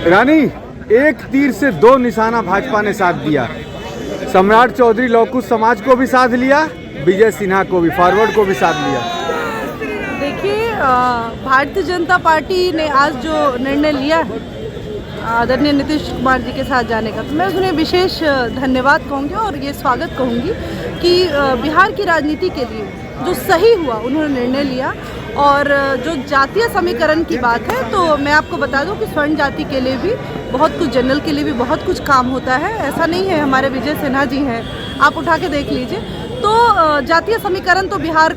रानी, एक तीर से दो निशाना भाजपा ने साध दिया। सम्राट चौधरी लौकुश समाज को भी साध लिया, विजय सिन्हा को भी, फॉरवर्ड को भी साध लिया। देखिए, भारतीय जनता पार्टी ने आज जो निर्णय लिया है आदरणीय नीतीश कुमार जी के साथ जाने का, तो मैं उन्हें विशेष धन्यवाद कहूँगी और ये स्वागत कहूँगी कि बिहार की राजनीति के लिए जो सही हुआ उन्होंने निर्णय लिया। और जो जातीय समीकरण की बात है, तो मैं आपको बता दूं कि स्वर्ण जाति के लिए भी बहुत कुछ, जनरल के लिए भी बहुत कुछ काम होता है। ऐसा नहीं है, हमारे विजय सिन्हा जी हैं, आप उठा के देख लीजिए। तो जातीय समीकरण तो बिहार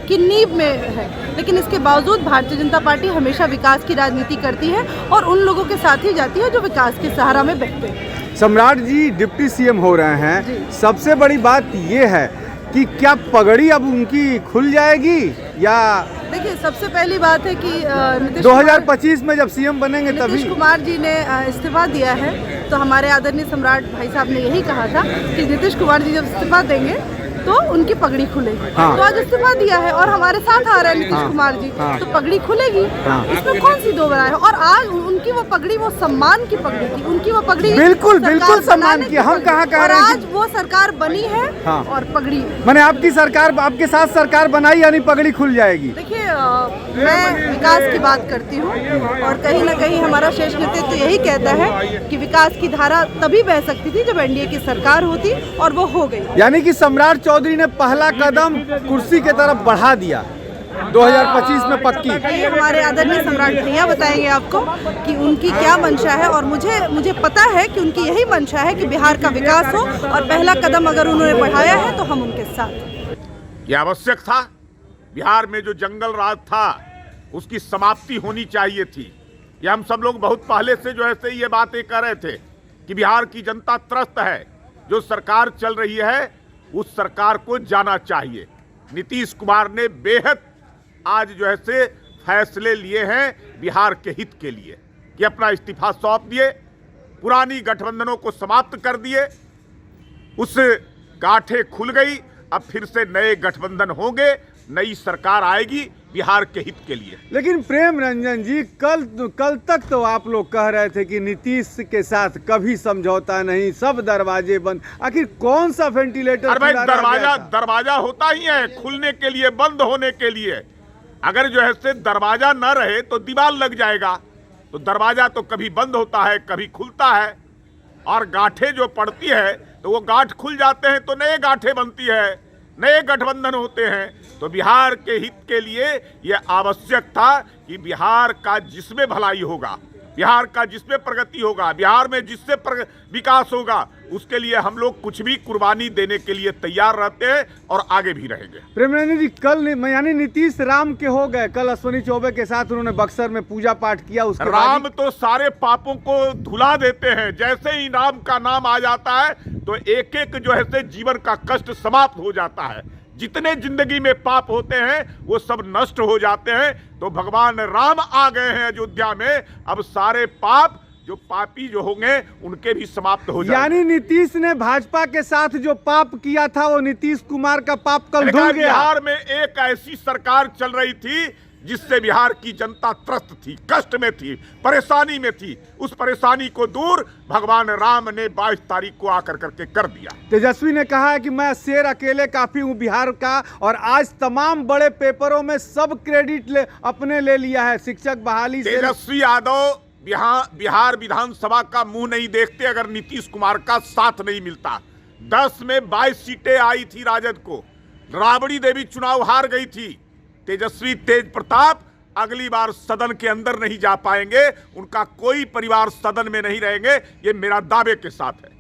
की नींव में है, लेकिन इसके बावजूद भारतीय जनता पार्टी हमेशा विकास की राजनीति करती है और उन लोगों के साथ ही जाती है जो विकास के सहारा में बहते हैं। सम्राट जी डिप्टी सीएम हो रहे हैं, सबसे बड़ी बात ये है कि क्या पगड़ी अब उनकी खुल जाएगी या? देखिए, सबसे पहली बात है कि 2025 में जब सीएम बनेंगे तभी। नीतीश कुमार जी ने इस्तीफा दिया है, तो हमारे आदरणीय सम्राट भाई साहब ने यही कहा था कि नीतीश कुमार जी जब इस्तीफा देंगे तो उनकी पगड़ी खुलेगी। तो आज इस्तीफा दिया है और हमारे साथ आ रहे हैं नीतीश कुमार जी, तो पगड़ी खुलेगी। इसमें कौन सी दो राय है? और आज उनकी वो पगड़ी, वो सम्मान की पगड़ी थी, उनकी वो पगड़ी बिल्कुल बिल्कुल सम्मान की। हम कहाँ कह रहे हैं? आज वो सरकार बनी है और पगड़ी, मैंने आपकी सरकार, आपके साथ सरकार बनाई, यानी पगड़ी खुल जाएगी। देखिए, मैं विकास की बात करती हूँ और कहीं ना कहीं हमारा शीर्ष नेतृत्व तो यही कहता है कि विकास की धारा तभी बह सकती थी जब एनडीए की सरकार होती, और वो हो गई। यानी कि सम्राट चौधरी ने पहला कदम कुर्सी की तरफ बढ़ा दिया 2025 में पक्की। हमारे आदरणीय सम्राट भैया बताएंगे आपको कि उनकी क्या मंशा है, और मुझे पता है कि उनकी यही मंशा है कि बिहार का विकास हो, और पहला कदम अगर उन्होंने बढ़ाया है तो हम उनके साथ। ये आवश्यक था। बिहार में जो जंगल राज था उसकी समाप्ति होनी चाहिए थी। ये हम सब लोग बहुत पहले से जो है ये बातें कर रहे थे कि बिहार की जनता त्रस्त है, जो सरकार चल रही है उस सरकार को जाना चाहिए। नीतीश कुमार ने बेहद आज जो है से फैसले लिए हैं बिहार के हित के लिए कि अपना इस्तीफा सौंप दिए, पुरानी गठबंधनों को समाप्त कर दिए, उस गांठें खुल गई। अब फिर से नए गठबंधन होंगे, नई सरकार आएगी बिहार के हित के लिए। लेकिन प्रेम रंजन जी, कल तक तो आप लोग कह रहे थे कि नीतीश के साथ कभी समझौता नहीं, सब दरवाजे बंद। आखिर कौन सा वेंटिलेटर? अरे भाई, दरवाजा होता ही है खुलने के लिए, बंद होने के लिए। अगर जो है से दरवाजा न रहे तो दीवार लग जाएगा। तो दरवाजा तो कभी बंद होता है, कभी खुलता है, और गांठें जो पड़ती है तो वो गांठ खुल जाते हैं तो नए गांठें बनती है, नए गठबंधन होते हैं। तो बिहार के हित के लिए यह आवश्यक था कि बिहार का जिसमें भलाई होगा, बिहार का जिसमें प्रगति होगा, बिहार में जिससे विकास होगा, उसके लिए हम लोग कुछ भी कुर्बानी देने के लिए तैयार रहते हैं और आगे भी रहेंगे। प्रेमनंदन जी, कल यानी नीतीश राम के हो गए। कल अश्विनी चौबे के साथ उन्होंने बक्सर में पूजा पाठ किया। उसके राम तो सारे पापों को धुला देते हैं। जैसे ही राम का नाम आ जाता है तो एक एक जो है से जीवन का कष्ट समाप्त हो जाता है। जितने जिंदगी में पाप होते हैं वो सब नष्ट हो जाते हैं। तो भगवान राम आ गए हैं अयोध्या में, अब सारे पाप जो पापी जो होंगे उनके भी समाप्त हो जाएंगे। यानी नीतीश ने भाजपा के साथ जो पाप किया था वो नीतीश कुमार का पाप कल धुल गया। बिहार में एक ऐसी सरकार चल रही थी जिससे बिहार की जनता त्रस्त थी, कष्ट में थी, परेशानी में थी। उस परेशानी को दूर भगवान राम ने 22 तारीख को आकर करके कर दिया। तेजस्वी ने कहा है कि मैं शेर अकेले काफी हूं बिहार का, और आज तमाम बड़े पेपरों में सब क्रेडिट अपने ले लिया है। शिक्षक बहाली से तेजस्वी यादव बिहार विधानसभा का मुंह नहीं देखते अगर नीतीश कुमार का साथ नहीं मिलता। 10 में 22 सीटें आई थी राजद को, राबड़ी देवी चुनाव हार गई थी। तेजस्वी तेज प्रताप अगली बार सदन के अंदर नहीं जा पाएंगे, उनका कोई परिवार सदन में नहीं रहेंगे, ये मेरा दावे के साथ है।